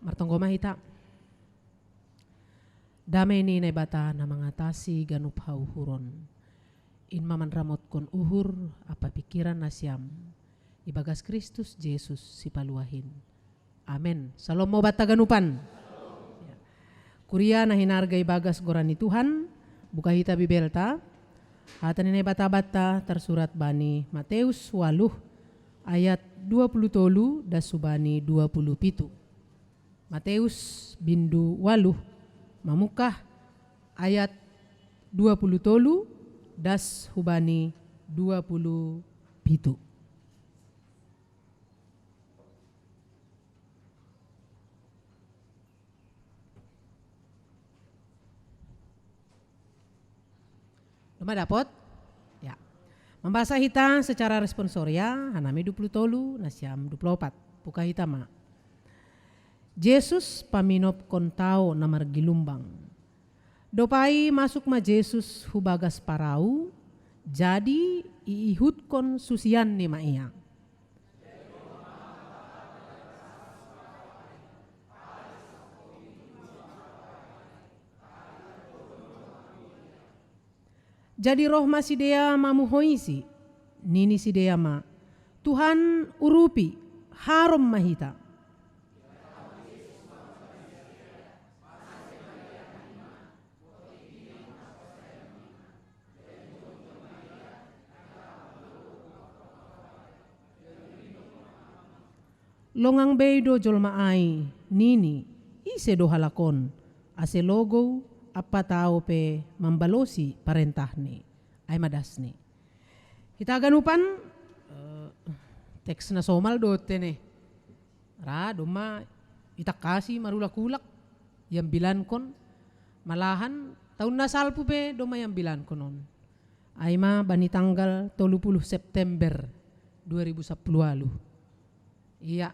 Martonggoma hita. Damai ni na bata na mengatasi ganup hauhuron. In maman ramot kon uhur apa pikiran na siam. Ibagas Kristus Yesus si paluahin. Amen. Salom mo bata ganupan. Ya. Kuria na hinarga ibagas gorani Tuhan. Buka hita bibelta. Hatan ni bata-bata tersurat bani Mateus 8 ayat 20 das subani 27. Mateus bindu 8 mamukah ayat 20 das hubani 27. Lama dapat? Ya. Membahasa hita secara responsoria hanami 20 nasiam 24. Buka hita ma. Yesus paminop kontao na margilumbang. Dopai masuk ma Yesus hubagas parau, jadi iihut kon susian ni ma iya. Jadi roh masidea mamu hoisi, nini sidea ma, Tuhan urupi harom mahita. Longang beido jolma ai nini ise do halakon ase logo apa tao pe membalosi parentahni ay madasni. Kita ganupan teks na somal do tene. Ra doma itak kasi marulak-ulak yang bilan kon malahan tahun na salpu pe doma yang bilan konon. Ay ma bani tanggal 30 September 2010 lalu. Iya.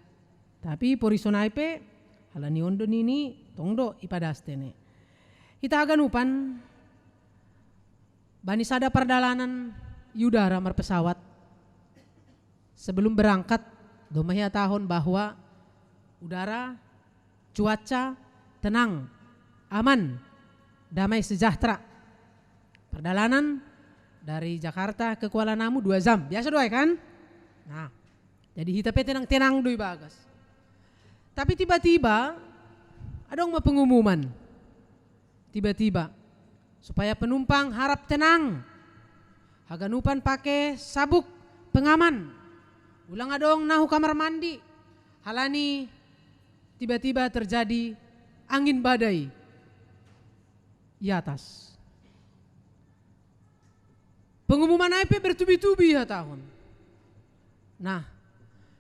Tapi porisonai pe halani ondo nini tongdo ipadastene. Kita ganupan bani sada perdalanan yudara marpesawat. Sebelum berangkat domahya tahun bahwa udara cuaca tenang, aman, damai sejahtera. Perjalanan dari Jakarta ke Kuala Namu 2 jam. Biasa doai kan? Nah, jadi hita pe tenang-tenang doi bagas. Tapi tiba-tiba ada orang pengumuman. Tiba-tiba supaya penumpang harap tenang. Haganupan pakai sabuk pengaman. Ulang adong nahu kamar mandi. Halani tiba-tiba terjadi angin badai di atas. Pengumuman IP bertubi-tubi ya tahun. Nah,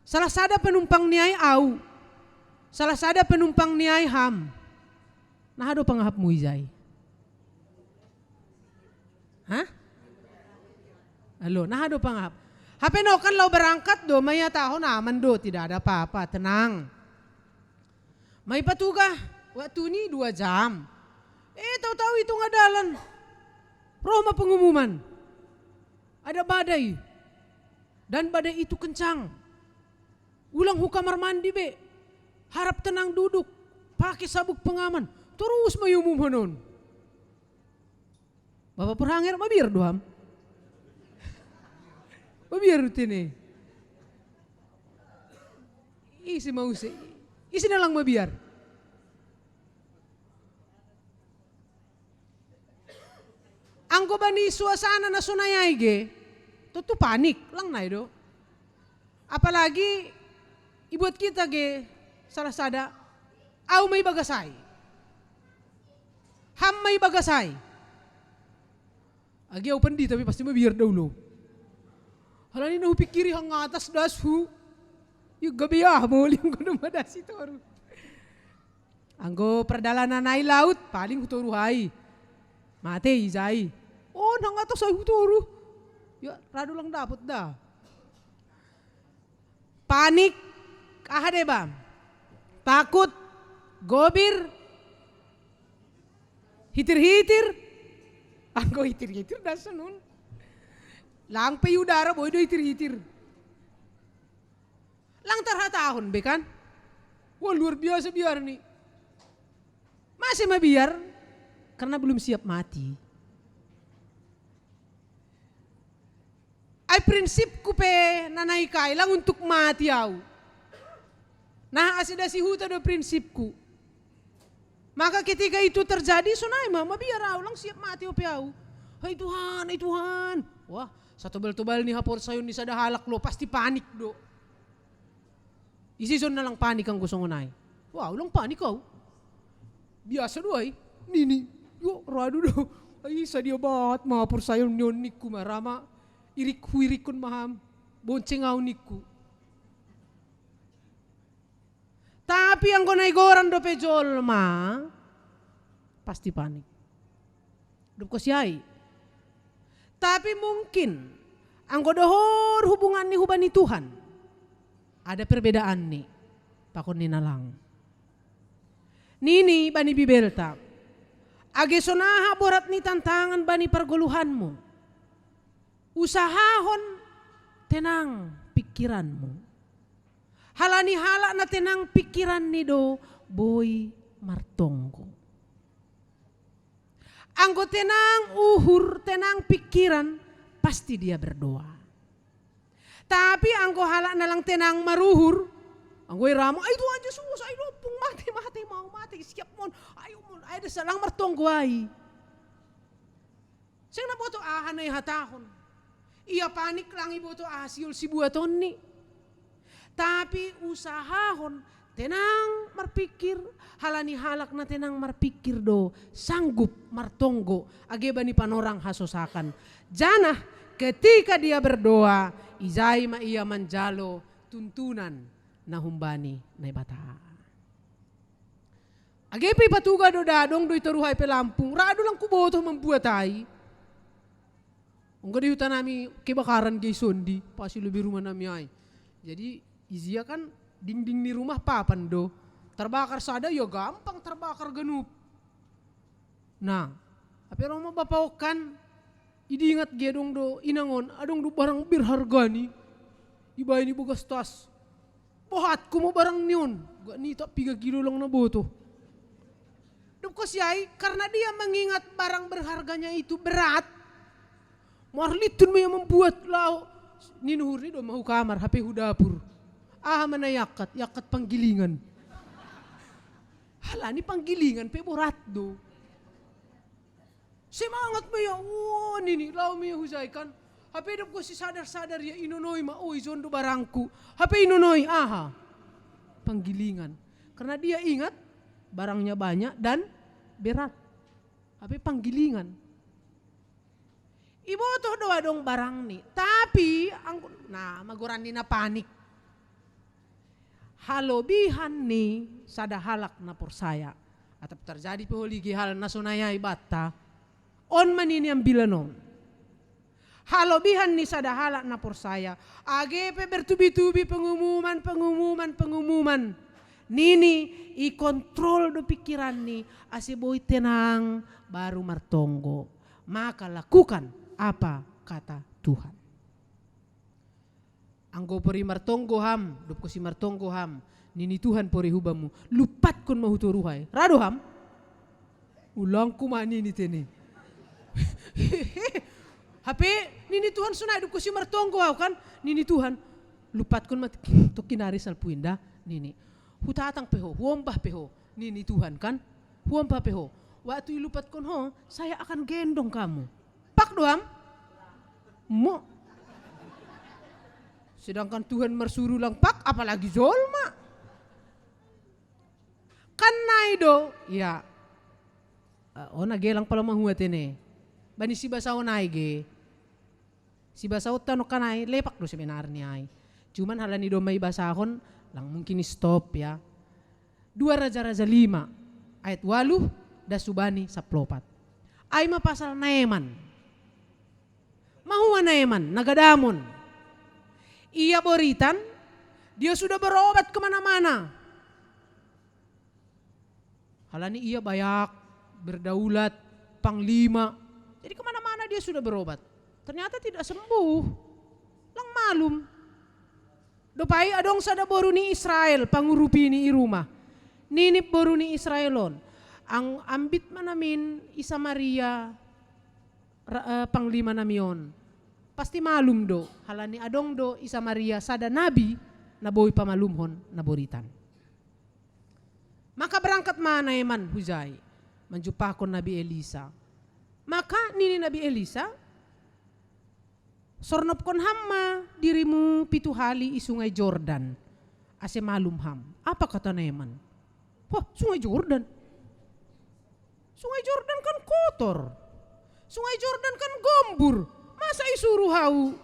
salah sada penumpang niai au. Salah sada penumpang niai ham. Nah ado pangahap muizai. Hah? Halo, nah ado pangahap. Hape no kan lau berangkat do maya tahun aman do, tidak ada apa-apa, tenang. May patugah, waktu ini 2 jam. Tahu-tahu itu ngadalan. Roma pengumuman. Ada badai. Dan badai itu kencang. Ulang hukamar mandi be. Harap tenang duduk, pakai sabuk pengaman, terus mayumum hanon. Bapak perhanger mabir doam. Mabir rutine. Isi mau isi nalang mabiar. Angko bani suasana na sunayay ge, tutu panik lang na do. Apalagi ibuat kita ge salah sada au may bagasay. Ham may bagasay. Agi au pandi tapi pasti mabir daw lo. Halani na hupikiri hang atas dashu. Yung gabiah mo uling ko numadas ito. Anggo perdalanan ay laut paling huturu hay. Mate izay. Oh nang atas ay huturu. Ya rado lang dapat da. Panik ahade ba? Takut, gobir, hitir-hitir, anggo hitir-hitir dasa nun. Lang payudara boy do hitir-hitir. Lang tarhatahon be kan? Wah luar biasa biar nih. Masih mah biar karena belum siap mati. Ay prinsipku pe nanay kailang untuk mati au. Nah asida si huta do prinsipku. Maka ketika itu terjadi sunai mama biar au lang siap mati o pe au. Hai Tuhan. Wah satu tebal nih hapor sayon ni sada halak lo pasti panik do. Isi zon na lang panik ang gusto ngunay. Wah ulang panik kau. Biasa do ay. Nini. Yo rado do. Ay sadia banget mahapor sayon nyon niku marama. Irik-huirikun maham. Bonceng au niku. Tapi ang kunay goran do pejol ma. Pasti panik. Dup ko siyay. Tapi mungkin ang kodohor hubungan ni huban ni Tuhan. Ada perbedaan nih. Pakon ni nalang. Nini bani bibelta. Age sonaha borat ni tantangan bani perguluhanmu. Usahahon tenang pikiranmu. Halani hala na tenang pikiran ni do boy martonggo. Anggo tenang uhur, tenang pikiran, pasti dia berdoa. Tapi anggo hala na lang tenang maruhur, anggo iramo, ay Tuhan Yesus, ay lopong mati, mau mati, siap mon, ay dasalang martonggo ay. Siyang naboto ahan ay hatahon. Iya panik lang iboto asyul si buaton ni. Tapi usahahon, tenang marpikir, halani halak na tenang marpikir do, sanggup martonggo, ageba ni panorang hasosakan. Janah ketika dia berdoa, izay ma iya manjalo tuntunan na humbani na ibata. Agepi patuga do dadong do itaruhay pelampung, rado lang kuboto membuat ay. Ungga di hutan nami kebakaran gay sondi, pasti lebih rumah nami ay. Jadi izia kan dinding ni rumah papan do. Terbakar sada ya gampang terbakar genup. Nah, tapi rumah bapaokan idingat gedong do inangon adong do barang berharga ni. Iba ini bogas tas. Bohat ko mo barang niyon. Gak ni tak 3 kilo lang na boto. Dup ko siyay karena dia mengingat barang berharganya itu berat. Marlitun mo yang membuat lao. Ninuhur ni do mahu kamar HP hudapur. Mana yakat panggilingan. Hala ni panggilingan pe borat do. Semangat mo ya, nini lao mo husay kan. HP dap ko si sadar-sadar ya inonoy ma, zondo barangku. HP inonoy, panggilingan. Karena dia ingat barangnya banyak dan berat. HP panggilingan. Iboto doa dong barang ni. Tapi, maguran ni na panik. Halobihan ni sada halak na porsaya. Atap terjadi peholigi hal na sunaya ibata. On manini ang bilanon. Halobihan ni sada halak na porsaya. Agepe bertubi-tubi pengumuman. Nini ikontrol do pikiran ni asiboy tenang baru martonggo. Maka lakukan apa kata Tuhan. Anggo pori martonggo ham, dop ko si martonggo ham, nini Tuhan pori hubamu, lupat kon mahuturuhay. Rado ham? Ulang kumani ni tini. Hape nini Tuhan sunay dop ko si martonggo ham kan, nini Tuhan lupat kon mat to kinari salpuinda, nini. Hutatang peho, huombah peho, nini Tuhan kan, huombah peho. Waktu lupat kon ho, saya akan gendong kamu. Pak doang, mo. Sedangkan Tuhan mersuruh lang pak, apalagi zolma. Kan naido, ya. Nagelang pala mahuat ini. Bani si basaw naige. Si basaw tanok kanay, lepak do seminar niya ay. Cuman halani do may basahon, lang mungkin stop ya. 2 Raja-Raja 5, ayat 8, dasubani 14. Ay mapasal naeman. Mahuwa naeman, nagadamon. Ia boritan, dia sudah berobat kemana-mana. Halani ia bayak, berdaulat, panglima. Jadi kemana-mana dia sudah berobat. Ternyata tidak sembuh. Lang malum. Dopai adong sada boru ni Israel, pangurupi ni irumah. Ninip boru ni Israelon. Ang ambit manamin isa Maria panglima namion. Pasti malum do. Halani adong do isa Maria sada nabi na boy pamalumhon na boritan. Maka berangkat mana eman hujay. Manjupakon Nabi Elisa. Maka nini Nabi Elisa, sornop kon hamma dirimu 7 hali isungai Jordan. Ase malum ham. Apa kata Naaman? Wah, sungai Jordan. Sungai Jordan kan kotor. Sungai Jordan kan gombur. Masa isuruh hau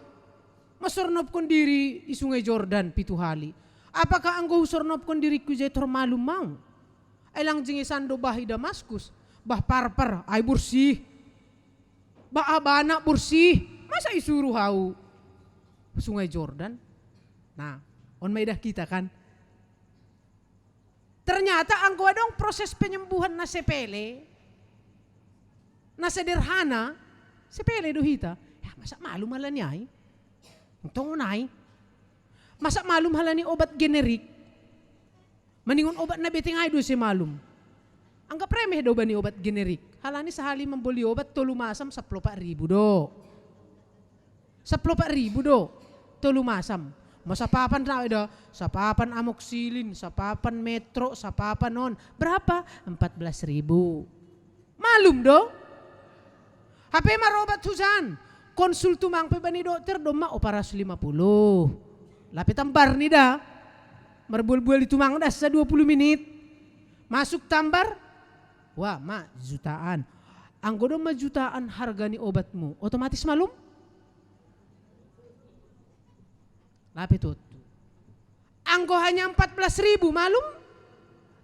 masornop kon diri di sungai Jordan 7 hali. Apakah anggo sornop kon diri kujetor malum mau? Elang jengisan do bahi Damaskus. Bah parpar ay bersih. Bah abana bersih. Masa isuruh hau sungai Jordan? Nah, on maidah kita kan. Ternyata anggo dong proses penyembuhan na sepele. Na sederhana, sepele do hita. Ya, masa malum hala ni ay? Untung unay. Masa malum hala ni obat generik? Maningon obat na beting ay do si malum. Anggap remeh do ba ni obat generik? Hala ni sahali membeli obat tolumasam 10.000 do. 10.000 do. Tolumasam. Masapapan na ida, sapapan amoxicillin, sapapan metro, sapapan non. Berapa? 14.000. Malum do? HP marobat hujan. Konsul tumang pe bani dokter doma operas 50. Lapit tambar ni da. Merbul-bul itu mang dah sa 20 menit. Masuk tambar. Wah, jutaan. Anggo do jutaan harga ni obatmu. Otomatis malum? Lapit itu. Anggo hanya 14.000 malum?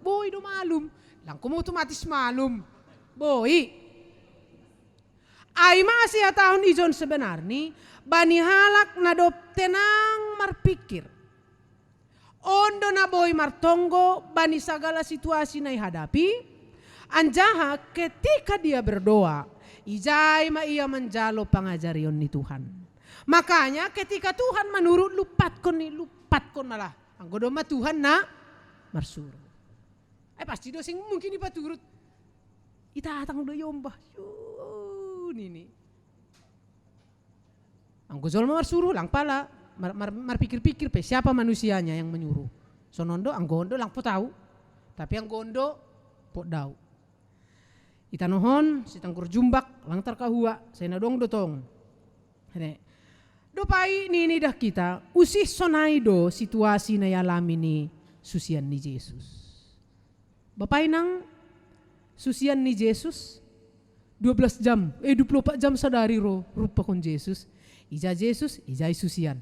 Boy do malum. Langko mo otomatis malum. Boy. Ay masih tahun ijon sebenarnya bani halak na do tenang marpikir. Ondo na boy martonggo bani segala situasi na ihadapi. Anjaha ketika dia berdoa, ijai ma ia menjalo pangajarion ni Tuhan. Makanya ketika Tuhan menurut lupat kon malah. Anggo do ma Tuhan na marsuro. Pasti do sing mungkin ipaturut. Itatang do yombah. Nini. Anggo zol marsuro lang pala. Marpikir-pikir pe siapa manusianya yang menyuruh. Sonondo anggo ondo lang po tahu. Tapi anggo ondo po daw. Itanohon sitangkur jumbak lang tarkahua. Saya nadong dotong. Hene. Dopai nini dah kita usih sonai do situasi na yalami ni susian ni Jesus. Bapai nang susian ni Jesus 12 jam, 24 jam sadari rupa kon Jesus. Ija Jesus, ijai susian.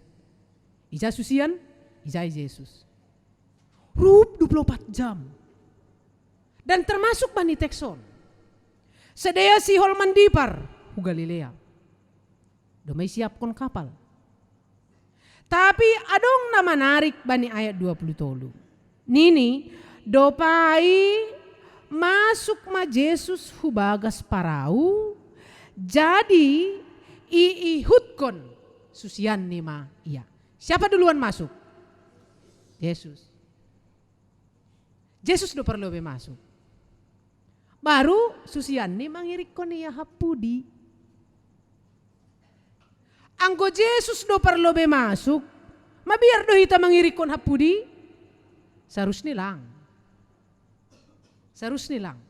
Ija susian, ijai Jesus. Rup 24 jam. Dan termasuk bani tekson. Sedaya si hol mandipar hu Galilea. Domay siap kon kapal. Tapi adong na menarik bani ayat 20 Nini, dopai masuk ma Jesus hubagas parau, jadi iihutkon susian ni ma iya. Siapa duluan masuk? Yesus. Yesus do perlu masuk. Baru susian ni mangirik kon iya hapudi. Anggo Jesus do perlu masuk, mabiar do hita mangirikon hapudi, sarus nilang. Sarus nilang.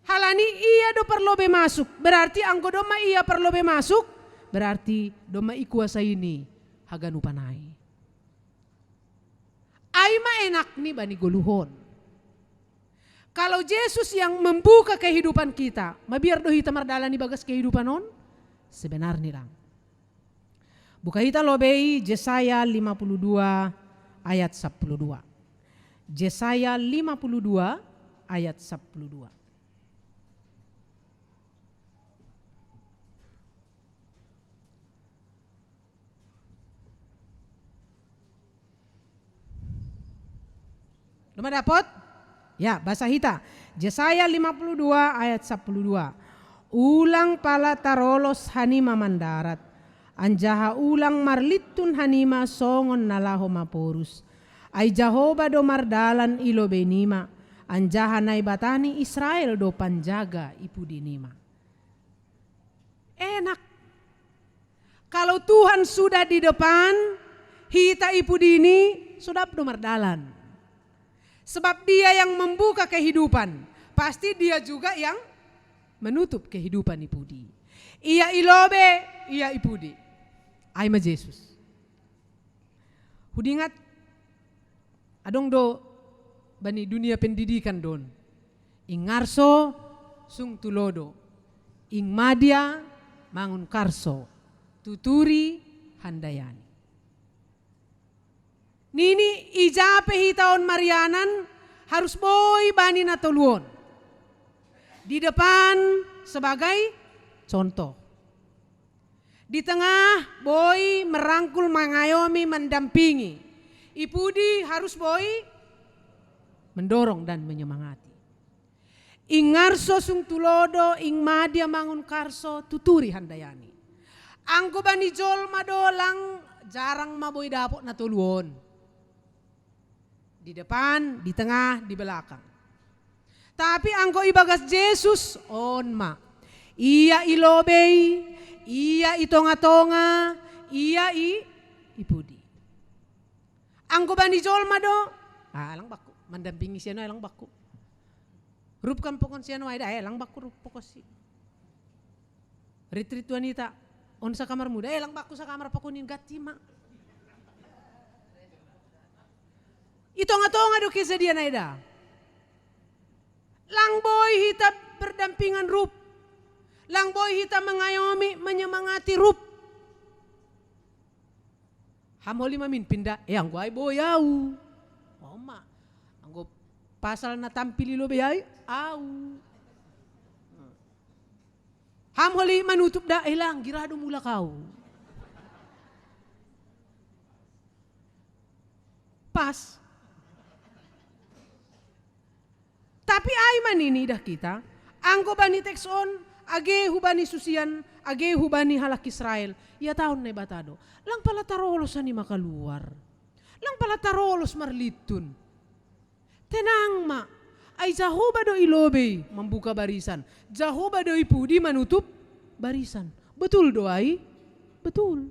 Halani iya do perlu masuk, berarti anggo do ma iya perlu masuk, berarti do ma ikuasa ini haganu panai. Ay maenak ni bani guluhon. Kalau Yesus yang membuka kehidupan kita, mabiar do hita mardalani bagas kehidupan on, sebenarnya lang. Buka hita lobei Yesaya 52 ayat 12. Yesaya 52 ayat 12. Lama dapat? Ya, bahasa hita. Yesaya 52 ayat 12. Ulang pala tarolos hanima mandarat. Anjaha ulang marlitun hanima songon nalaho maporus. Ay Jehovah do mardalan ilo benima. Anjahan ay batani Israel do panjaga ipudinima. Enak. Kalau Tuhan sudah di depan, hita ipudini sudah do mardalan. Sebab dia yang membuka kehidupan, pasti dia juga yang menutup kehidupan ipudi. Ia ilobe, ia ipudi. Aima Yesus. Hudingat, adong do bani dunia pendidikan don. Ing ngarso sung tulodo. Ing madya mangun karso. Tuturi handayani. Nini ijape hitaon Marianan harus boy bani natuluon. Di depan sebagai contoh. Di tengah boy merangkul mengayomi mendampingi. Ipudi harus boy mendorong dan menyemangati. Ing ngarso sung tulodo ing madya mangun karso tuturi handayani. Angko bani jol madolang jarang maboy dapot natuluon. Di depan, di tengah, di belakang. Tapi angko ibagas Yesus on ma. Ia ilobei, ia itonga-tonga, ia ipudi. Angko bani jol mado, alang baku mendampingi siano alang baku. Rupkan pokon siano ada alang baku rup pokosi. Retreat wanita on sa kamar muda alang baku sa kamar pokonin gatima. Itonga-tonga do kisa dia naida. Lang boy hita berdampingan rup. Lang boy hita mengayomi menyemangati rup. Hamoli mamin pindah, anggo ay boy au. Oma, anggo pasal na tampili lo bayay, au. Hamoli manutup da, lang girado mula kau. Pas. Tapi ay manini dah kita, angko bani tekson, age hubani susian, age hubani halak Israel, ya tahun ne batado. Lang pala tarolos ani makaluar. Lang pala tarolos marlitun. Tenang ma, ay Jehovah do ilobe membuka barisan. Jehovah do ipudi menutup barisan. Betul do ay? Betul.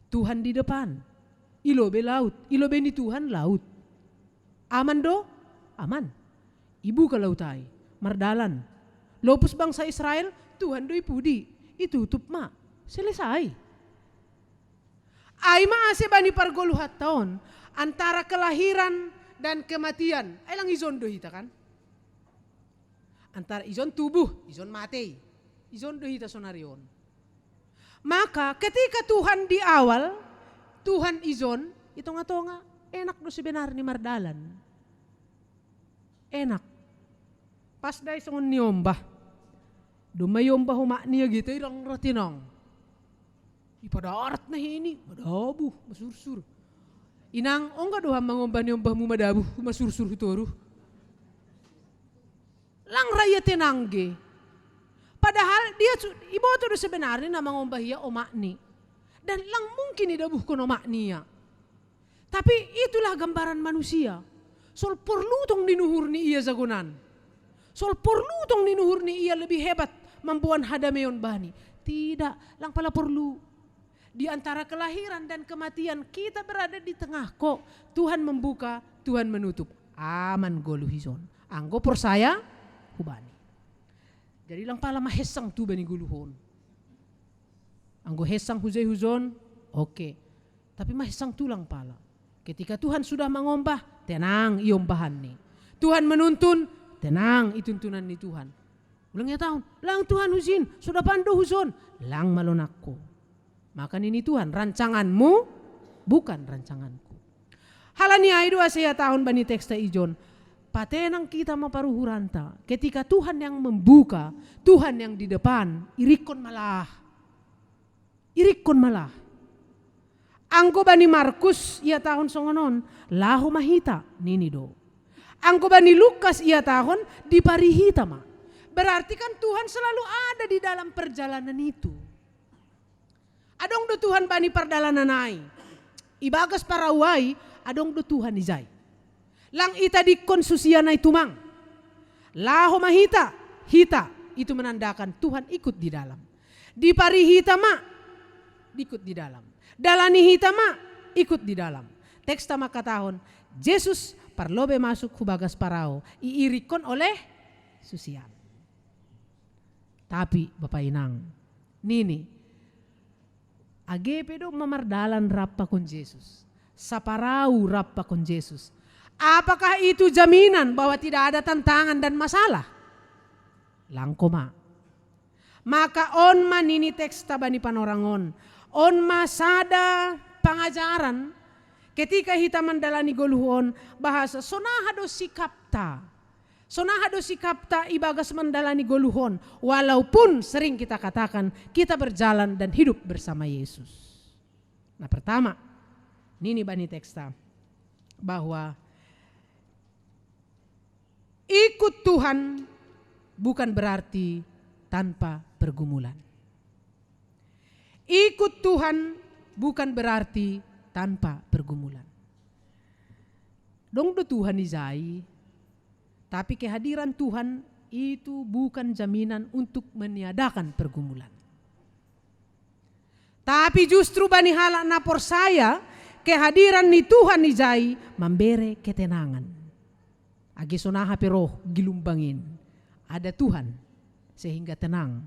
Tuhan di depan, ilobe laut, ilobe ni Tuhan laut. Aman do? Aman. Ibu ke lautai, mardalan. Lopus bangsa Israel, Tuhan do ipudi. Itutup ma. Selesai. Ay maase bani pargoluhat taon. Antara kelahiran dan kematian. Ay lang izon do hita kan. Antara izon tubuh, izon mati. Izon do hita sonarion. Maka ketika Tuhan di awal, Tuhan izon, itu nga enak do sebenar ni mardalan. Enak. Pas day songon niombah. Dumayombah humak niya gitu ilang ratinang. Ipadarat na ini, madabuh, masursur. Inang, o nga doha mangombah niombah mu madabuh, masursur hutoro. Lang raya tinangge. Padahal dia ibo to do sebenarnya na mangombah hiya omak ni. Dan lang mungkin idabuh ko omak niya. Tapi itulah gambaran manusia. Sol perlu tong dinuhur ni ia zagunan. Sol perlu tong dinuhur ni ia lebih hebat mampuan hadameon bani. Tidak, lang pala perlu. Di antara kelahiran dan kematian kita berada di tengah kok. Tuhan membuka, Tuhan menutup. Aman goluhizon. Anggo persaya hubani. Jadi lang pala mahesang tu bani guluhon. Anggo hesang huzon, oke. Tapi mahesang tu lang pala. Ketika Tuhan sudah mengombah, tenang iombahan nih. Tuhan menuntun, tenang ituntunan ni Tuhan. Ulangnya tahun, lang Tuhan huzin, sudah pandu huzon, lang malonakku. Maka ini Tuhan, rancanganmu bukan rancanganku. Halani ay dua saya tahun bani teksta ijon. Patenang kita maparuhuranta. Ketika Tuhan yang membuka, Tuhan yang di depan, irikon malah. Irikon malah. Angko bani Markus ia tahun songonon lahu mahita nini do. Angko bani Lukas ia tahun diparihita ma. Berarti kan Tuhan selalu ada di dalam perjalanan itu. Adong do Tuhan bani perjalanan ai. Ibagas parawai adong do Tuhan izay. Lang ita dikon susiana itu mang. Laho mahita, hita, itu menandakan Tuhan ikut di dalam. Di pari hita ma, ikut di dalam. Dalani hita ma, ikut di dalam. Teks tama katahon, Yesus parlobe masuk hubagas parao, iirikon oleh susian. Tapi Bapak Inang, nini, agepe do mamardalan rappa kon Yesus. Saparau rappa kon Yesus. Apakah itu jaminan bahwa tidak ada tantangan dan masalah? Langkoma. Maka on man ini teks tabani panorangon. On masada pengajaran ketika kita mendalani goluhon bahasa sonahado sikapta. Sonahado sikapta ibagas mendalani goluhon. Walaupun sering kita katakan kita berjalan dan hidup bersama Yesus. Nah pertama, ini bani teksta bahwa ikut Tuhan bukan berarti tanpa pergumulan. Ikut Tuhan bukan berarti tanpa pergumulan. Dong do Tuhan izai, tapi kehadiran Tuhan itu bukan jaminan untuk meniadakan pergumulan. Tapi justru bani halak napor saya, kehadiran ni Tuhan izai memberi ketenangan. Agi sonaha peroh gilumbangin. Ada Tuhan sehingga tenang.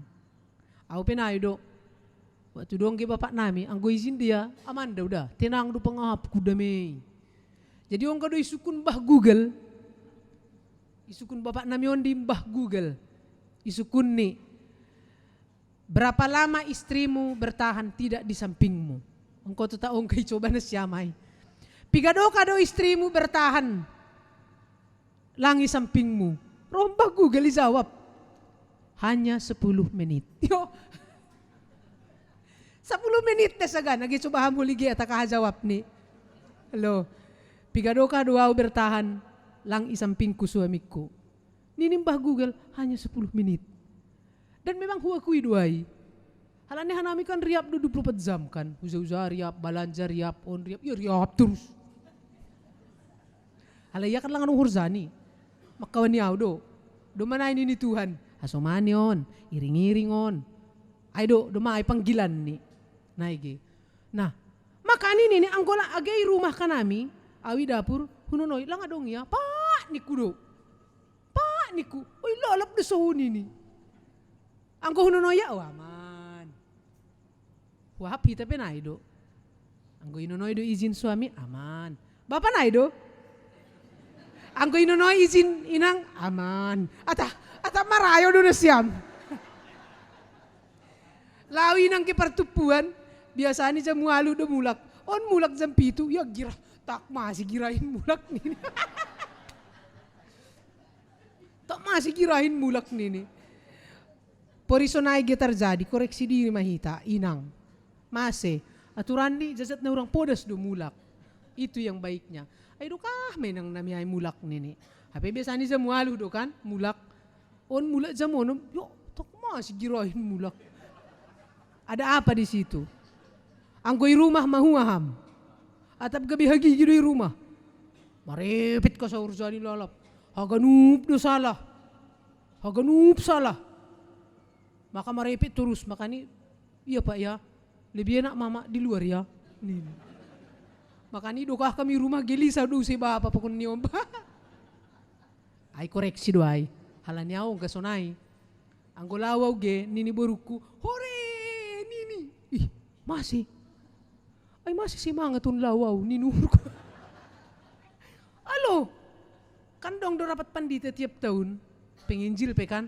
Au penaido. Waktu dong ke bapak nami, anggo izin dia, amanda udah, tenang do pangahap kudame. Jadi orang kado isukun bah Google, isukun bapak nami on di mbah Google, isukun ni, berapa lama istrimu bertahan tidak di sampingmu? Engkau tu tahu engkau coba na siamay. Pigado kado istrimu bertahan, langi sampingmu. Rombah Google jawab, hanya 10 menit. Yo, 10 menit na saga, nag-isubahan mo ligi at akahajawap ni. Hello, pigado ka doaw bertahan, lang isamping ko suamik ko. Ninimbah Google, hanya 10 menit. Dan memang huwa kuy duay. Halane hanami kan riap do 24 jam kan. Uza-uza riap, balanja riap, on riap, ya riap terus. Halaya kan lang anong hurzani. Makawan niyaw do. Do manayin ni Tuhan. Hasomani on, iring-iring on. Ay do maay panggilan ni. Naigi. Nah, maka ni anggola agay rumah kanami, awi dapur, hununoy, lang adong ya, pa niku do. Pa niku. Oy lalap na sa hunini. Anggo hununoy ya, aman. Wahap hita penay do. Anggo inunoy do izin suami, aman. Bapak nay do. Anggo inunoy izin inang, aman. Ata marayo do na siyam. Lawi nang kipartupuan, biasanya jam mualu do mulak. On mulak jam 7, ya gira. Tak masih girahin mulak nini. Tak masih girahin mulak nini. Porisonay gitar jadi, koreksi diri mahita, inang. Masih, aturan di jazat na orang podas do mulak. Itu yang baiknya. Ay do kah may nang namiyay mulak nini. Hape biasanya jam mualu do kan, mulak. On mulak jam ono, yo tak masih girahin mulak. Ada apa di situ? Anggoy rumah mahuaham. Atap gabi hagi gidoy rumah. Marepit ka sa urzani lalap. Haganup do salah. Haganup salah. Maka marepit terus. Makanya, iya pak ya. Lebih enak mama di luar ya. Nih. Makanya dokah kami rumah gelisa do si bapa pakun niom. Ay koreksi do ay. Halanya ako gasonay. Anggolawaw ge nini boruku. Hore! Ih, masih. Ay masih si mga tun lawaw, ninuro ko. Alo, kandong do rapat pandita tiap tahun, penginjil pe kan?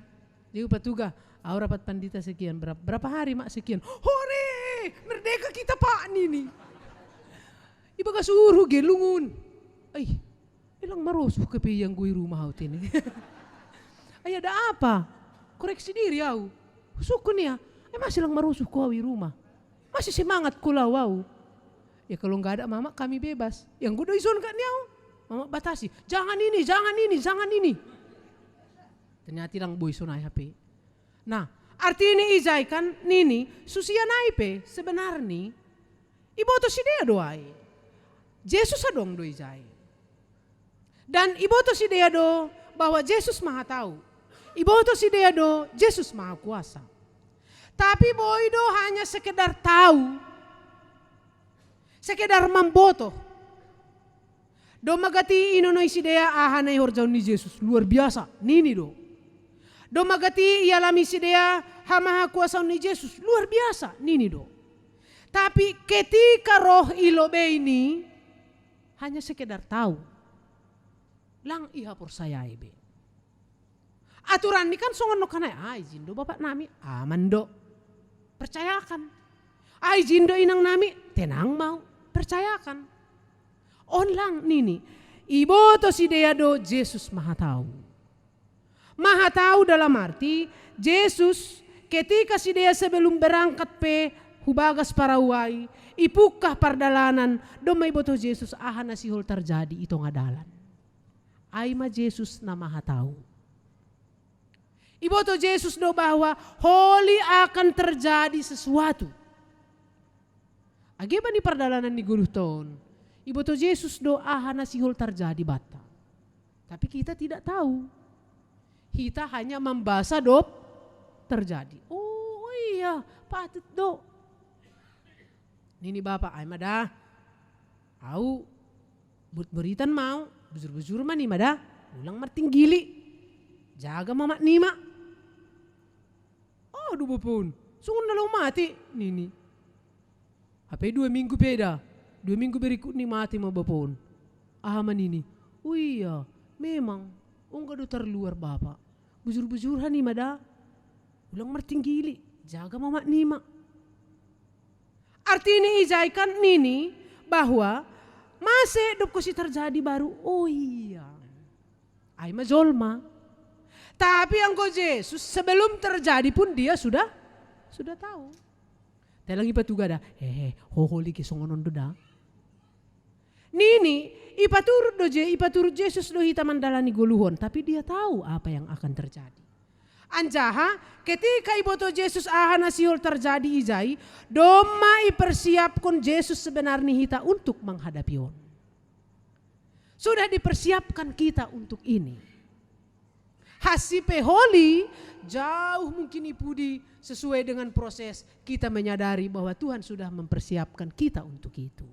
Jadi patuga, rapat pandita sekian, berapa hari mak sekian. Hore, merdeka kita pak nini. Iba ka suruh gelungun. Ay, ilang marosuh kepe yang gue rumah hau ini. Ay ada apa? Koreksi diri au. Sukun ya, ay masih lang marosuh ko awi rumah. Masih semangat kulawaw. Ya kalau nggak ada mama kami bebas. Yang gue doison kan niyaw. Mama batasi. Jangan ini, jangan ini, jangan ini. Ternyata lang boy sunay HP. Nah, arti ini izay kan nini susia naipe sebenarnya iboto si dia doai. Yesus adong do ijai. Dan iboto si dia do bahwa Yesus maha tahu. Iboto si dia do Yesus maha kuasa. Tapi boido hanya sekedar tahu, sekedar memboto. Do magati inono isi dia ahana horjaun ni Yesus luar biasa. Nini do. Do magati ialami si dia hamaha kuasa ni Yesus luar biasa. Nini do. Tapi ketika roh ilobe ini hanya sekedar tahu. Lang iha persaya ibe. Aturan ini kan songan no kanai. Izin do bapak nami aman do. Percayakan. Izin do inang nami tenang mau. Percayakan. On lang nini. Iboto si dia do Yesus maha tahu. Maha tahu dalam arti Yesus ketika si dia sebelum berangkat pe hubagas para uai, ipukah pardalanan do may boto Yesus ahana sihol terjadi ito ngadalan. Ay ma Yesus na maha tahu. Iboto Yesus do bahwa holi akan terjadi sesuatu. Age ba ni pardalanan ni guluh ton? Iboto Yesus do ahana sihol terjadi bata. Tapi kita tidak tahu. Kita hanya membaca do terjadi. Oh iya, patut do. Nini bapak ay mada. Au beritan mau, bujur-bujur man ni mada. Ulang marting gili. Jaga mama nima. Oh dubo pun. Sungun na lo mati nini. Apa 2 minggu peda. 2 minggu berikut ni mati mo bapon. Aman ini. Oh iya, memang. Ungga do terluar bapak. Bujur-bujurhan ni mada. Ulang marting gili. Jaga mama nima. Arti ini ijaikan nini bahwa masih hidup si terjadi baru. Oh iya. Ay majolma. Tapi ang ko Yesus sebelum terjadi pun dia sudah tahu. Telang ipatuga da. Hoholi kisongonon do da. Nini ipaturut Yesus do hita mandalani guluhon. Tapi dia tahu apa yang akan terjadi. Anjaha ketika iboto Yesus ahana sihol terjadi ijai. Doma ipersiapkan Yesus sebenarnya hita untuk menghadapi on. Sudah dipersiapkan kita untuk ini. Hasipe holi jauh mungkin ipudi sesuai dengan proses kita menyadari bahwa Tuhan sudah mempersiapkan kita untuk itu.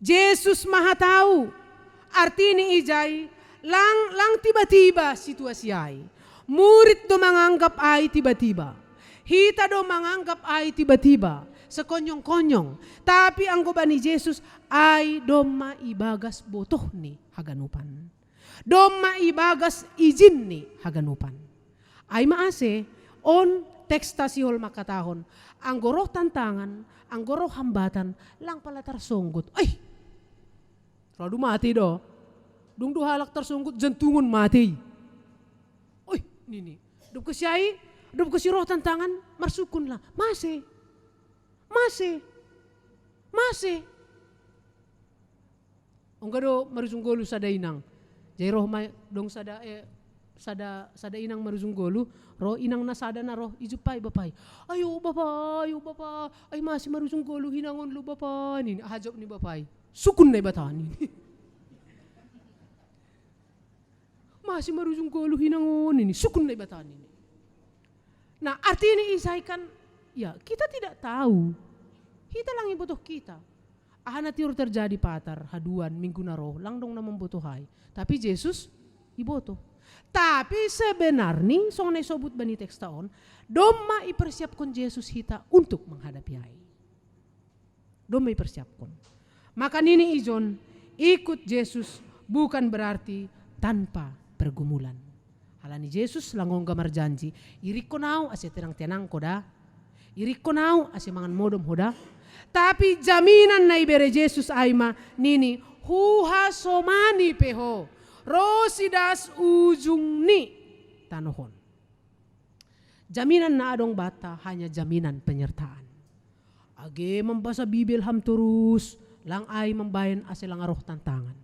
Yesus maha tahu. Arti ini ijai lang tiba-tiba situasi ai. Murid do menganggap ai tiba-tiba. Hita do menganggap ai tiba-tiba. Sekonyong-konyong. Tapi anggoban ni Yesus ai doma ibagas botoh ni haganupan. Doma ibagas izin ni haganupan. Ay maase on teksta sihol makatahon. Anggoroh tantangan, anggoroh hambatan, lang pala tersunggut. Ay! Radu mati do. Dung do halak tersunggut jantungun mati. Oy, nini. Dup ko siyai, dup ko si roh tantangan, marsukun lah. Masih. Ongga do marusung sada inang. Jai roh dong sada inang marusung golu, roh inang nasada na roh ijupai bapai. Ayo bapak, ay masih marusung golu hinangon lu bapak. Nini ahajop ni bapai. Sukun na ibatan ini. Masih marusung golu hinangon ini. Sukun na ibatan ini. Nah arti ini isaikan, ya kita tidak tahu. Kita lang ibutuh kita. Ahana tiur terjadi patar, haduan, minggu na roh, lang dong na membutuhay. Tapi Yesus iboto. Tapi sebenarnya, song na isobut ba ni tekstaon, doma ipersiapkan Yesus hita untuk menghadapi ay. Doma ipersiapkan. Maka nini ijon, ikut Yesus bukan berarti tanpa pergumulan. Halani Yesus langong gamar janji, irik ko nao ase tenang-tenang ko da. Irik ko nao ase mangan modom hoda. Tapi jaminan na ibere Yesus aima nini huha somani peho rosidas ujung ni tanohon. Jaminan na adong bata hanya jaminan penyertaan. Age membasa Bibil ham terus lang ay membayan ase lang aroh tantangan.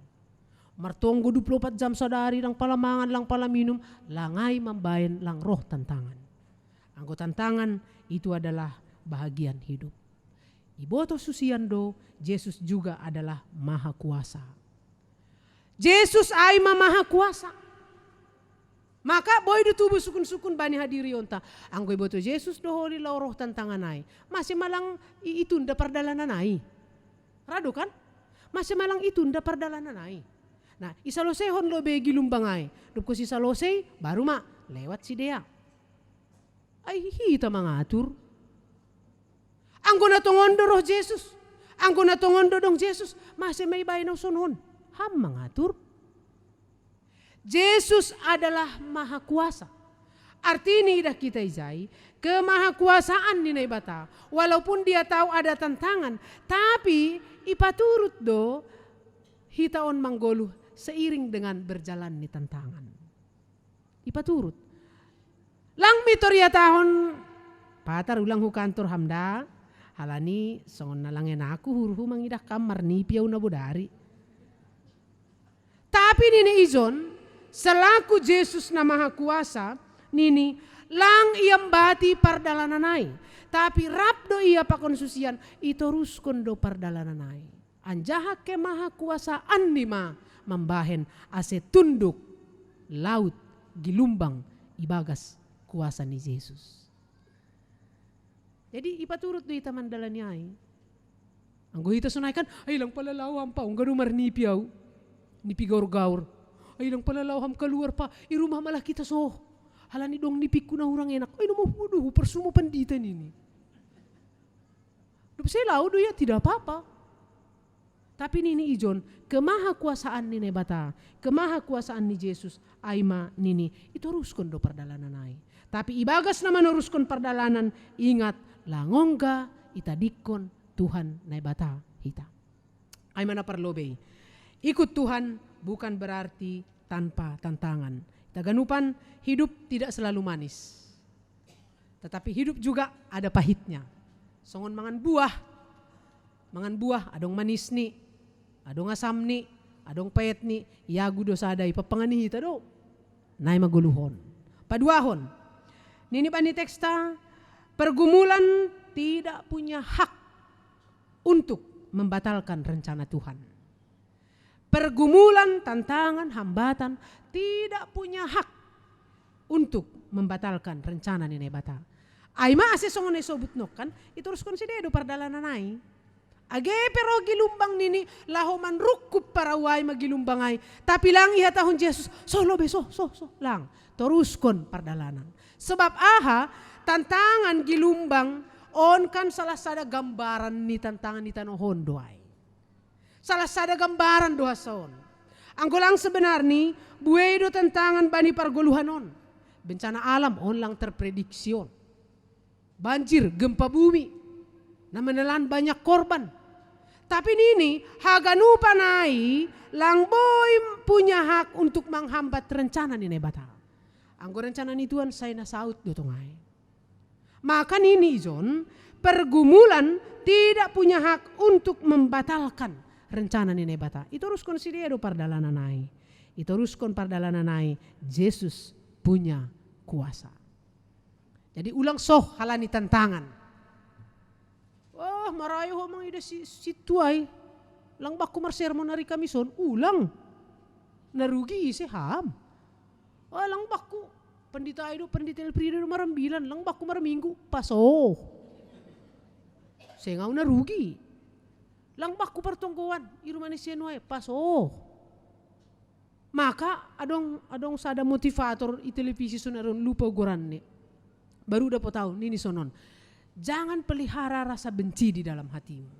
Martonggo 24 jam sadari lang palamangan lang palaminum langay membayan lang roh tantangan. Anggo tantangan itu adalah bahagian hidup. Iboto susiando, Yesus juga adalah maha kuasa. Yesus aima maha kuasa. Maka boy do tubuh sukun-sukun bani hadiri onta. Anggo iboto Yesus do holi roh tantanganai. Masih malang itunda pardalananai. Rado kan? Masih malang itunda pardalananai. Nah, isalosei hon lo begi lumbangai. Dupko si salosei baru mak lewat si dea. Ay hita mengatur. Anggo na tongondo roh Yesus. Anggo na tongondo dong Yesus. Masih may bayi na sonon. Ham mengatur. Yesus adalah maha kuasa. Artinya idah kita izai kemahakuasaan ni bata. Walaupun dia tahu ada tantangan, tapi ipaturut do hitaon manggoluh seiring dengan berjalan ni tantangan. Ipaturut. Lang mitoria tahun patar ulang hu kantor hamda halani songon nalangen aku huru mangidah kamar ni piau na bodari. Tapi nini izon selaku Yesus na maha kuasa nini lang iam bati pardalananai. Tapi rabdo ia pakon susian itoruskon do pardalananai. Anjaha ke maha kuasaan nima membahen ase tunduk laut gilumbang ibagas kuasa ni Yesus. Jadi ipaturut do ita mandalanyai. Anggo ita sunaikan ay lang palalawam pa ungga dumar nipiaw nipi gaur-gaur. Ay lang palalawam keluar pa i rumah malah kita so. Halani dong nipiku na urang enak. Ay numuhuduh persumo panditan ini. Dup saya lau do ya tidak apa-apa. Tapi nini ijon kemahakuasaan nini bata, kemahakuasaan ni Yesus aima nini itu ruskon do perdalananai. Tapi ibagas nama noruskan perdalanan, ingat langongga itadikon Tuhan nai bata hita. Ay mana perlobe. Ikut Tuhan bukan berarti tanpa tantangan. Taganupan hidup tidak selalu manis. Tetapi hidup juga ada pahitnya. Songon mangan buah adong manis ni, adong asam ni, adong pahit ni, yagu do sadai papangani hita do. Nai maguluhon. Paduahon. Nini pani teksta, pergumulan tidak punya hak untuk membatalkan rencana Tuhan. Pergumulan, tantangan, hambatan tidak punya hak untuk membatalkan rencana Nini bata. Aima ase songon sobut nok kan, itu harus konsidedo pardalananai. Age pero gilumbang nini lahoman rukup para wai magilumbangay. Tapi lang iha tahun Yesus, solo beso, so lang. Toruskon pardalanan. Sebab aha tantangan gilumbang on kan salah sada gambaran ni tantangan ni tanohon doay. Salah sada gambaran doa son. Anggolang sebenarnya buay do tantangan bani pargoluhan on. Bencana alam on lang terprediksyon. Banjir, gempa bumi, na menelan banyak korban. Tapi nini haganu panai lang boy punya hak untuk menghambat rencana nini bata. Anggo rencana ni Tuhan saya nasaut do tungai. Maka nini izon pergumulan tidak punya hak untuk membatalkan rencana nini bata. Itu harus konsideru pardalananai. Itu harus kon pardalananai. Yesus punya kuasa. Jadi ulang soh halani tantangan. Wah marayo mang ida si tuai. Lang baku marsermon hari kamison ulang. Narugi seham. Wah lang baku pendita itu pendita elprido marambilan. Lang baku maraminggu paso. Sengau narugi. Lang baku pertonggoan irumani senuai paso. Maka adong sada motivator i televisi sonaron lupa goran ne. Baru dapat tahu nini sonon. Jangan pelihara rasa benci di dalam hatimu.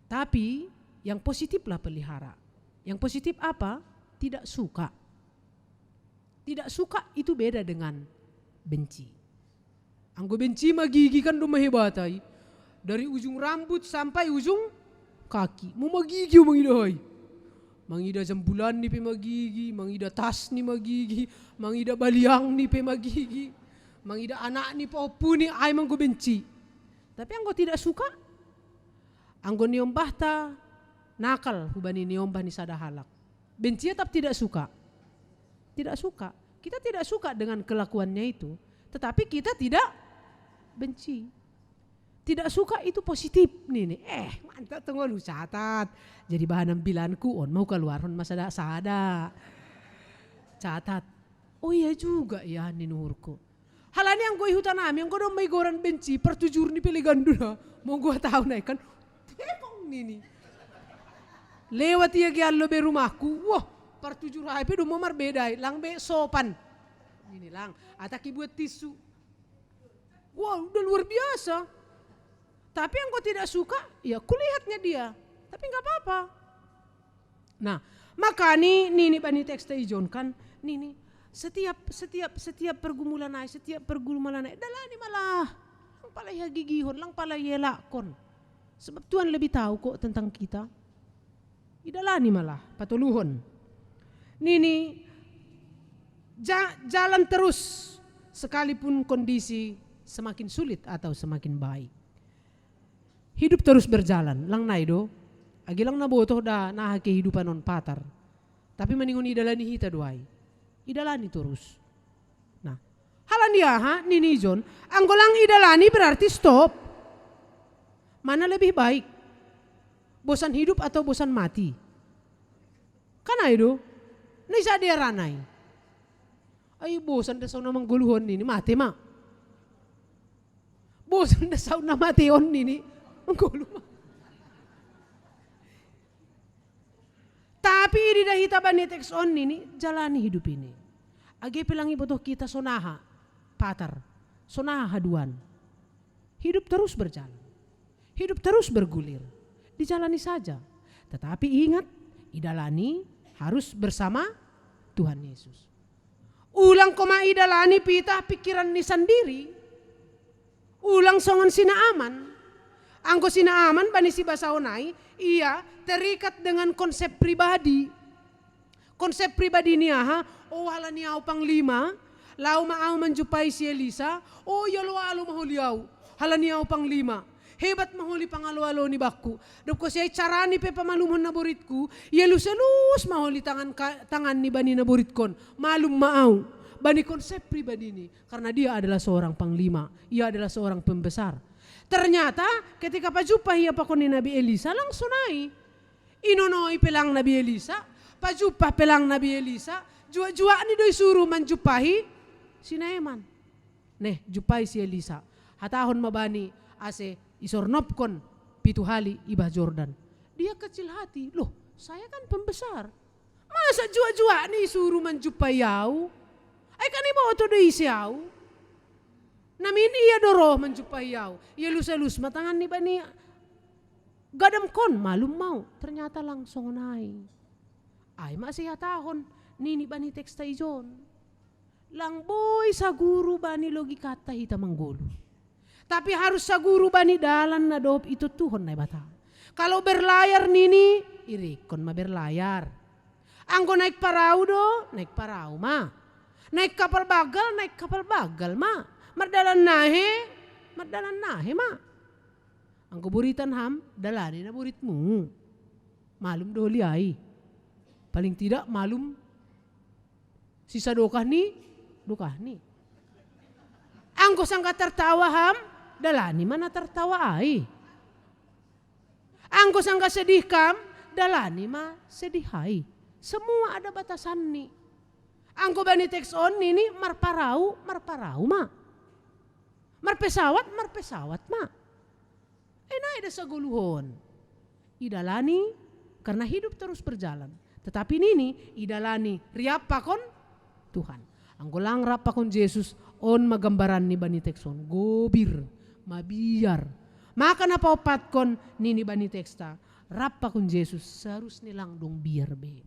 Tapi yang positiflah pelihara. Yang positif apa? Tidak suka. Tidak suka itu beda dengan benci. Anggo benci magigi kan do mahebatai. Dari ujung rambut sampai ujung kaki. Mau magigi mangidahay. Mangida jambulan ni pe magigi, mangida tas ni magigi, mangida baliang ni pe magigi. Mangida anak ni paupu ni ay manggo benci. Tapi anggo tidak suka. Anggo niombah ta nakal hubani niombah ni sadahalak. Benci tetap tidak suka. Tidak suka. Kita tidak suka dengan kelakuannya itu. Tetapi kita tidak benci. Tidak suka itu positif nih. Mantap tunggu lu catat. Jadi bahan ambilanku on mau keluar on masa sada. Catat. Oh iya juga ya ninurku. Halani yang gue hutan yang gue dong may goran benci pertujur ni pilihan dulu. Mau gue tahu naik kan. Tepong nini. Lewat iya giallo be rumahku. Wah pertujur hai pe mau marbedai. Lang be sopan. Ini lang. Ataki buat tisu. Wah udah luar biasa. Tapi yang gue tidak suka ya kulihatnya dia. Tapi nggak apa-apa. Nah maka nih bani teks ijon kan. Nih. Setiap pergumulan naik, dalani malah lang pala ya gigihon, lang pala ya lakon. Sebab Tuhan lebih tahu kok tentang kita. Idalani malah, patuluhon. Nini, jalan terus sekalipun kondisi semakin sulit atau semakin baik. Hidup terus berjalan, lang naido. Agi lang nabotoh da nah kehidupan non patar. Tapi meningun idalani hita duai. Idalani terus. Nah, halan dia nini John, anggolang idalani berarti stop. Mana lebih baik? Bosan hidup atau bosan mati? Kan itu, nisa dia ranai. Ay bosan da sauna mangguluhon nini mati ma. Bosan da sauna mati on nini mangguluhon. Tapi di dahita baneteks on ini jalani hidup ini. Agi pelangi butuh kita sonaha, patar, sonaha haduan. Hidup terus berjalan. Hidup terus bergulir. Dijalani saja. Tetapi ingat, idalani harus bersama Tuhan Yesus. Ulang koma idalani pita pikiran ni sendiri. Ulang songon sina aman. Angko sina aman bani si basaonai, ia terikat dengan konsep pribadi. Konsep pribadi ni oh hala ni au panglima, lau maau menjumpai si Elisa, oh ya lo alu mahuliau, hala ni au panglima. Hebat mahuli pangalo-alo ni bakku. Doko siya carani pe pamalumon na buritku, yelus-elus mahuli tangan ni bani na buritkon, malum maau. Bani konsep pribadi ni, karena dia adalah seorang panglima, ia adalah seorang pembesar. Ternyata ketika pajumpa ia pakon ni Nabi Elisa langsung naik. Inonoi pelang Nabi Elisa, pajumpa pelang Nabi Elisa, jua-jua ni doi suruh menjumpahi si Naaman. Neh, jupai si Elisa. Hatahon mabani ase isornopkon pitu hali ibah Jordan. Dia kecil hati, loh saya kan pembesar. Masa jua-jua ni suruh menjumpai yau? Ay kan iba oto doi siau. Namin iya doroh menjumpai yau. Iya lus-lus matangan ni bani gadam kon malum mau. Ternyata langsung naik. Ay masih hatahon. Nini bani teksta ijon. Lang boy sa guru bani logikata hita manggulu. Tapi harus sa guru bani dalan na dob itu Tuhan na bata. Kalau berlayar nini irikon ma berlayar. Anggo naik parau do, naik parau ma. Naik kapal bagal ma. Mardalan nahe ma. Ang kuburitan ham, dalani na buritmu. Malum doli ay. Paling tidak malum sisa dokah ni. Ang kusang tertawa ham, dalani mana tertawa ay. Ang kusang sedih kam, dalani ma sedih ay. Semua ada batasan ni. Ang kubani teks on ini marparau ma. Marpesawat ma. Naida sa guluhon. Idalani karena hidup terus berjalan. Tetapi nini idalani riapakon Tuhan. Anggolang rapakon Yesus on magambaran ni bani tekson. Gobir, mabiar. Maka napaopatkon nini bani teksta. Rapakon Yesus seharus nilang dong biar be.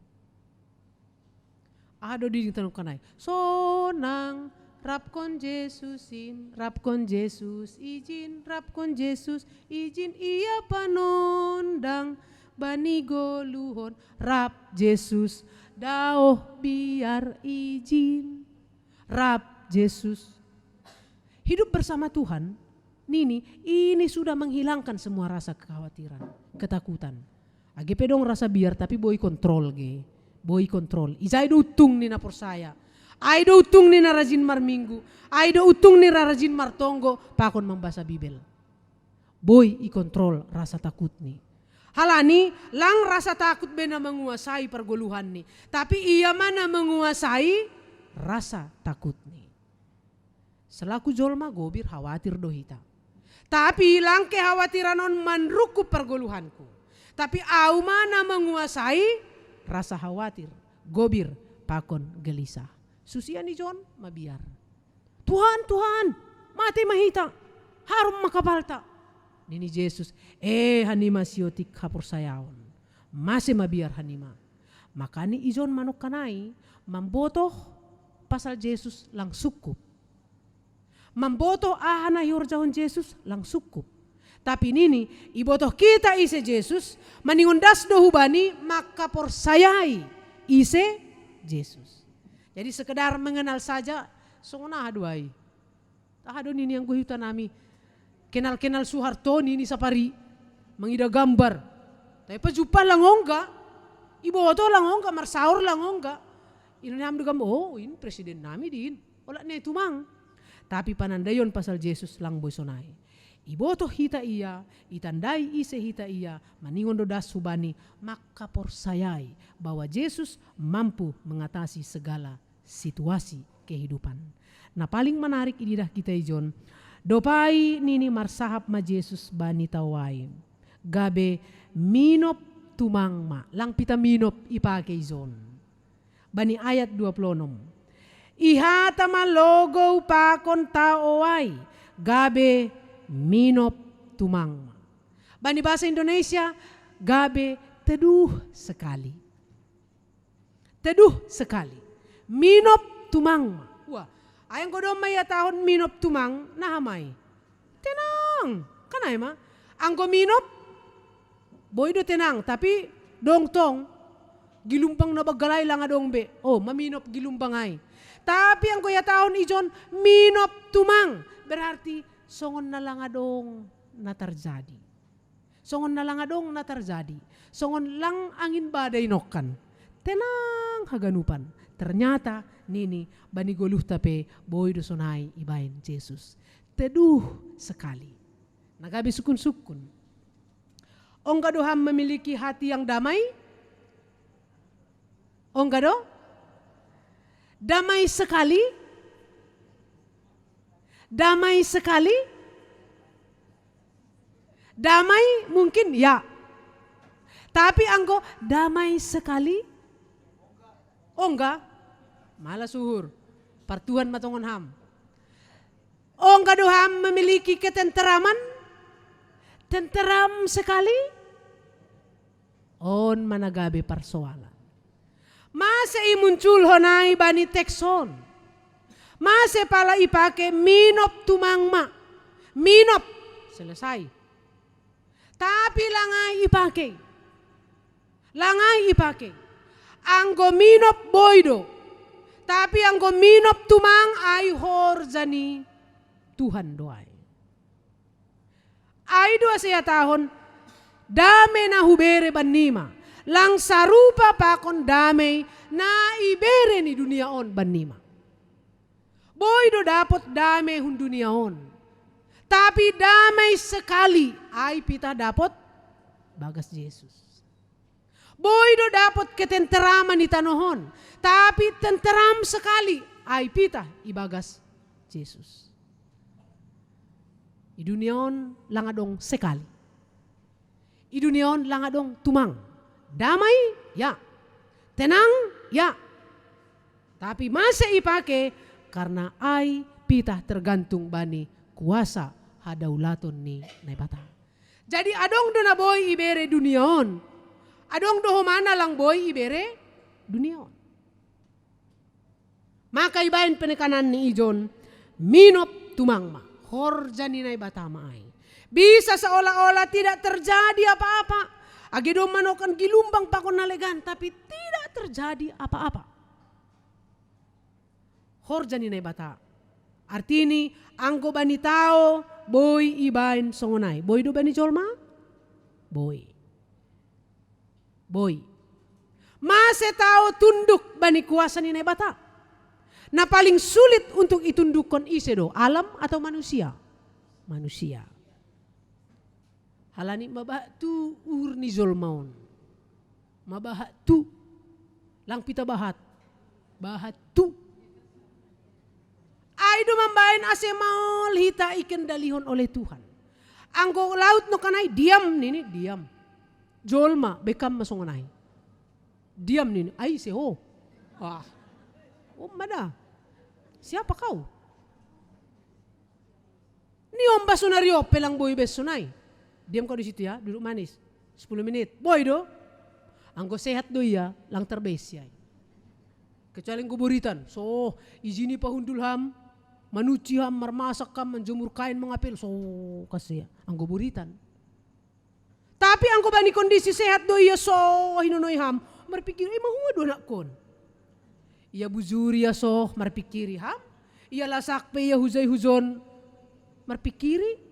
Ado di tanong kanay. Sonang rapkon Jesusin, rapkon Jesus izin, rapkon Jesus izin ia panondang bani goluhon, rap Jesus daoh biar izin, rap Jesus. Hidup bersama Tuhan, nini ini sudah menghilangkan semua rasa kekhawatiran, ketakutan. Age pedong rasa biar tapi boy kontrol ge, boy kontrol. Izay utung ni na saya. Ay do utung ni narajin marminggu. Ay do utung ni narajin martonggo. Pakon membasa Bibel. Boy ikontrol rasa takut ni. Halani lang rasa takut bena menguasai pergoluhan ni. Tapi ia mana menguasai rasa takut ni. Selaku jolma gobir khawatir dohita. Tapi lang kekhawatiran on manruku pergoluhanku. Tapi au mana menguasai rasa khawatir. Gobir pakon gelisah. Susian ni John mabiar. Tuhan, mati mahita. Harum makapalta. Nini Yesus, hanima siotik hapur sayaon. Masih mabiar hanima. Makani ijon manuk kanai mambotoh pasal Yesus lang sukup. Mambotoh ahana yorjahon Yesus lang sukup. Tapi nini ibotoh kita ise Yesus maningundas dohubani maka porsayai ise Yesus. Jadi sekedar mengenal saja songona haduai. Tahado nini yang guhitan nami. Kenal-kenal Soeharto ni sapari mengida gambar. Tapi pajupa lang onga. Iboto lang onga, marsaur lang onga. Inam dugam ini presiden nami din. Wala na itumang. Tapi panandayon pasal Jesus lang boysonay. Iboto hita iya, itandai ise hita iya, maningon dodas subani, maka porsayai bahwa Jesus mampu mengatasi segala situasi kehidupan. Nah paling menarik ini dah kita ijon. Dopai nini marsahap ma Jesus bani tawai. Gabe minop tumang ma. Lang pita minop ipake izon. Bani ayat 26. Ihata ma logo pakon taowai. Gabe minop tumang ma. Bani bahasa Indonesia. Gabe teduh sekali. Teduh sekali. Minop tumang ma. Wah. Ayang ko doon may atahon minop tumang nahamay. Tenang. Kanay ma. Ang ko minop. Boy do tenang. Tapi dong tong. Gilumpang na baggalay lang adong be. Maminop gilumpang ay. Tapi ang ko yatahon ijon minop tumang. Berarti songon na lang adong natarjadi. Songon na lang adong natarjadi. Songon lang angin baday nokkan. Tenang haganupan. Ternyata nini bani goluh tape boy dosonai ibain Jesus. Teduh sekali. Nagabi sukun-sukun. Ongga doham memiliki hati yang damai? Ongga do? Damai sekali? Damai sekali? Damai mungkin ya. Tapi anggo damai sekali? Ongga? Malah suhur. Partuan matongon ham. Ongga doham memiliki ketenteraman? Tenteram sekali? On managabe persoalan. Masa muncul honai bani tekson. Masa pala ipake minop tumangma. Minop. Selesai. Tapi langai ipake. Langai ipake. Anggo minop boydo. Tapi anggo minop tumang ay horjani Tuhan doay. Ay doa saya tahun dame na hubere banima. Lang sarupa pakon dame na ibere ni dunia on banima. Boydo dapat dame hun dunia on. Tapi damai sekali ay pita dapat bagas Yesus. Boydo dapat ketenteraman di tanohon. Tapi tenteram sekali ay pita ibagas Yesus. I duniaon langadong sekali. I duniaon langadong tumang. Damai ya. Tenang ya. Tapi masa ipake karena ay pita tergantung bani kuasa hadaulaton ni naibata. Jadi adong do na boy ibere duniaon. Adong doho mana lang boy ibere duniaon. Maka ibain penekanan ni ijon minop tumangma horjani na ibatama ay. Bisa seolah-olah tidak terjadi apa-apa. Agido manokan gilumbang pakon nalegan tapi tidak terjadi apa-apa. Horjani na ibata. Artini anggo bani tao boy ibain songonay. Boy do bani jolma? Boy. Boy. Mase tao tunduk bani kuasa ni naibata. Na paling sulit untuk itundukkan ise do, alam atau manusia? Manusia. halani mabahat tu uhur ni zolmaon. Mabahat tu lang pita bahat tu ay dumambayan ase maol hita ikendalihon oleh Tuhan. Anggo laut no kanay diam nini diam. Jolma bekam masonganay. Diam nini ay seho. Mada. Siapa kau? Ni om basunario pelang boy besunay. Diam kau di situ ya, duduk manis. 10 menit. Boy do. Anggo sehat do ya, lang terbesi ay. Kecuali guburitan. So, izini pahundul ham, manuci ham, marmasak ham, menjemur kain, mengapil. So, kasih ya, ang guburitan. Tapi anggo bani kondisi sehat do ya, so, hinonoy ham, marpikir, mahuwa do nak kon. Ia buzuri ya so, marpikiri ham. Ia lasak pe ya huzay huzon, marpikiri.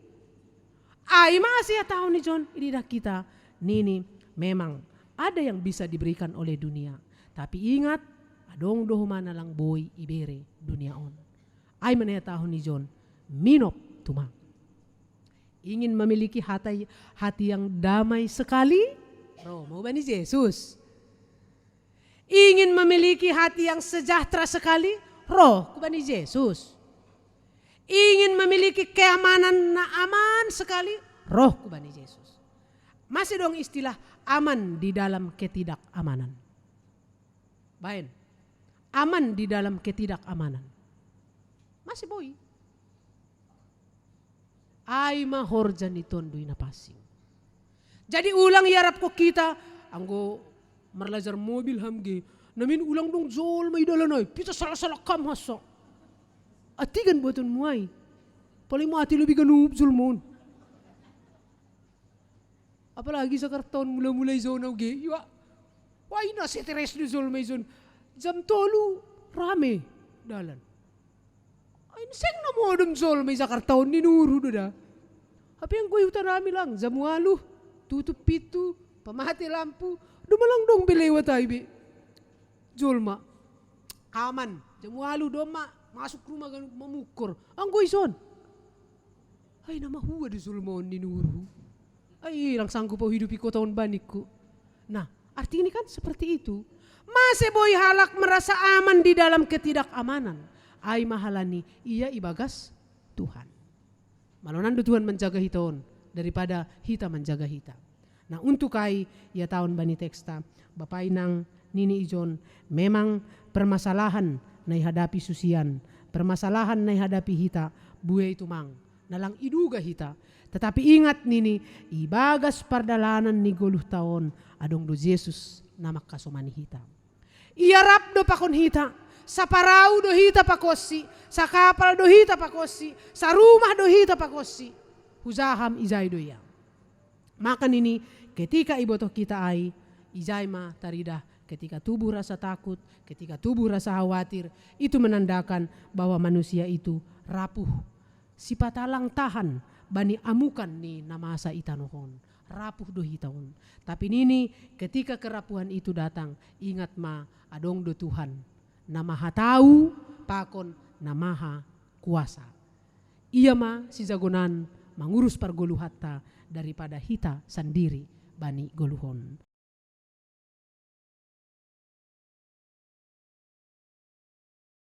Ay, masih ya tahu ni John, ini dah kita. Nini, memang ada yang bisa diberikan oleh dunia. Tapi ingat, adong dohumana lang boy ibere dunia on. Ay manaya tahun ni John, minop tumang. Ingin memiliki hati yang damai sekali? Mau ba ni Yesus? Ingin memiliki hati yang sejahtera sekali? Ku ba ni Yesus? Ingin memiliki keamanan na aman sekali? Ku ba ni Yesus? Masih dong istilah aman di dalam ketidakamanan. Baik. Aman di dalam ketidakamanan. Masih boy. Ay mahorjan itondoi na pasing. Jadi ulang yarap ko kita. Anggo marlajar mobil hamge. Namin ulang dong zol may dalanay. Pita salah-salah kam hasa. Atigan buatan muay. Paling mati lebih ganub zulmon. Apalagi sa karton mula-mulay zona uge. Why na si Teres do zol may zon. Jam tolu rame dalan. Ay seng na mo dum zol may sa karton ni nuru do da. Hapi ang guyutan rami lang. Jamualo, tutup pitu, pamati lampu. Dumalang dong bilewa tayo bi. Zolma. Aman. Jamualo doma. Masuk rumah ganun mamukor. Ang guyson. Ay namahuwa do zol mo ni nuru. Ay, lang sanggup po hidupi ko tahun banikku. Nah, arti ini kan seperti itu. Masih boy halak merasa aman di dalam ketidakamanan. Ay mahalani, ia ibagas Tuhan. Malonan do Tuhan menjaga hiton daripada hita menjaga hita. Nah, untuk kai ia tahun bani teksta, bapai nang nini ijon, memang permasalahan na hadapi susian, permasalahan na hadapi hita, buhay tumang, nalang iduga hita. Tetapi ingat nini, ibagas pardalanan ni guluh taon, adong do Yesus namak kasomani hita. Iarap do pakon hita, sa parau do hita pakosi, sa kapal do hita pakosi, sa rumah do hita pakosi, huzaham izay do ya. Maka nini, ketika ibotoh kita ay, izay ma taridah, ketika tubuh rasa takut, ketika tubuh rasa khawatir, itu menandakan bahwa manusia itu rapuh. Sipatalang tahan, bani amukan ni namasa itanohon. Rapuh do hitaon. Tapi nini ketika kerapuhan itu datang, ingat ma adong do Tuhan. Na maha tahu, pakon na maha kuasa. Ia ma si jagonan mengurus pargoluhatta daripada hita sendiri bani goluhon.